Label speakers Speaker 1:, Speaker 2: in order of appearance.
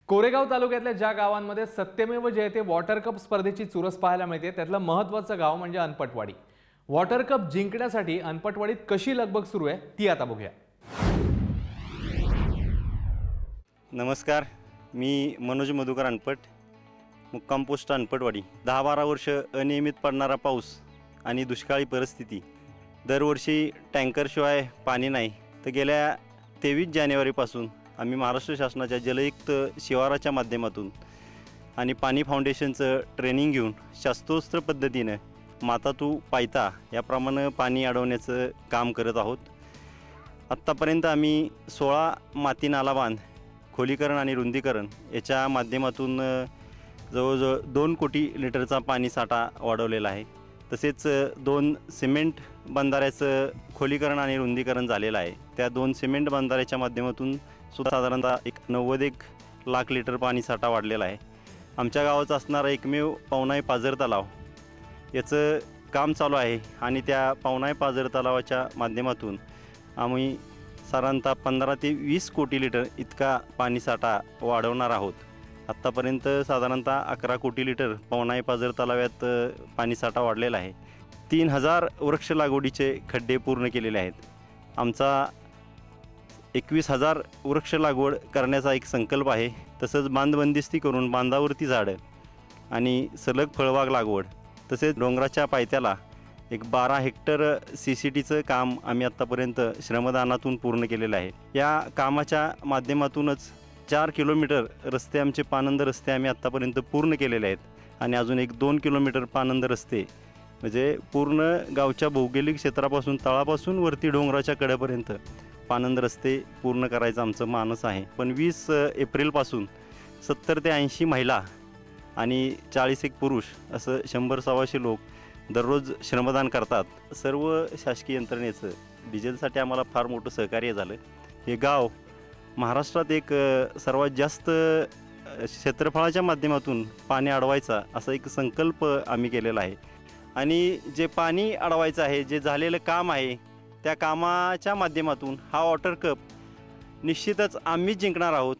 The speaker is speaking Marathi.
Speaker 1: कोरेगाव तालुक्यातल्या ज्या गावांमध्ये सत्यमेव जयते वॉटर कप स्पर्धेची चुरस पाहायला मिळते त्यातलं महत्त्वाचं गाव म्हणजे अनपटवाडी। वॉटर कप जिंकण्यासाठी अनपटवाडीत कशी लगबग सुरू आहे ती आता बघूया।
Speaker 2: नमस्कार, मी मनोज मधुकर अनपट, मुक्काम पोस्ट अनपटवाडी। 10-12 वर्ष अनियमित पडणारा पाऊस आणि दुष्काळी परिस्थिती, दरवर्षी टँकरशिवाय पाणी नाही, तर गेल्या 23 जानेवारीपासून आम्ही महाराष्ट्र शासनाच्या जलयुक्त शिवाराच्या माध्यमातून आणि पाणी फाउंडेशनचं ट्रेनिंग घेऊन शास्त्रोक्त पद्धतीने माता तू पायता याप्रमाणे पाणी अडवण्याचं काम करत आहोत। आत्तापर्यंत आम्ही 16 माती नाला बांध खोलीकरण आणि रुंदीकरण याच्या माध्यमातून जवळजवळ 2 कोटी लिटरचा पाणी साठा वाढवलेला आहे। तसेच 2 सिमेंट बंधाऱ्याचं खोलीकरण आणि रुंदीकरण झालेलं आहे। त्या 2 सिमेंट बंधाऱ्याच्या माध्यमातून सुद्धा साधारणतः 90 लाख लिटर पाणी साठा वाढलेला आहे। आमच्या गावाचा असणारा एकमेव पावनाई पाझर तलाव याचं काम चालू आहे आणि त्या पावनाई पाझर तलावाच्या माध्यमातून आम्ही साधारणतः 15 ते 20 कोटी लिटर इतका पाणी साठा वाढवणार आहोत। आत्तापर्यंत साधारणतः 11 कोटी लिटर पावनाई पाझर तलावात पाणी साठा वाढलेला आहे। 3000 वृक्ष लागवडीचे खड्डे पूर्ण केलेले आहेत। आमचा 21,000 वृक्ष लागवड करण्याचा एक संकल्प आहे। तसंच बांधबंदिस्ती करून बांधावरती झाडं आणि सलग फळबाग लागवड, तसेच डोंगराच्या पायथ्याला एक 12 हेक्टर CCTचं काम आम्ही आत्तापर्यंत श्रमदानातून पूर्ण केलेलं आहे। या कामाच्या माध्यमातूनच 4 किलोमीटर रस्ते आमचे पानंद रस्ते आम्ही आत्तापर्यंत पूर्ण केलेले आहेत आणि अजून एक 2 किलोमीटर पानंद रस्ते म्हणजे पूर्ण गावच्या भौगोलिक क्षेत्रापासून तळापासून वरती डोंगराच्या कडेपर्यंत पानंद रस्ते पूर्ण करायचं आमचं मानस आहे। पण 20 एप्रिलपासून 70 ते 80 महिला आणि 40 एक पुरुष असं 100-125 लोक दररोज श्रमदान करतात। सर्व शासकीय यंत्रणेचं डिझेलसाठी आम्हाला फार मोठं सहकार्य झालं। हे गाव महाराष्ट्रात एक सर्वात जास्त क्षेत्रफळाच्या माध्यमातून पाणी अडवायचा असा एक संकल्प आम्ही केलेला आहे आणि जे पाणी अडवायचं आहे, जे झालेलं काम आहे, त्या कामाच्या माध्यमातून हा वॉटर कप निश्चितच आम्हीच जिंकणार आहोत।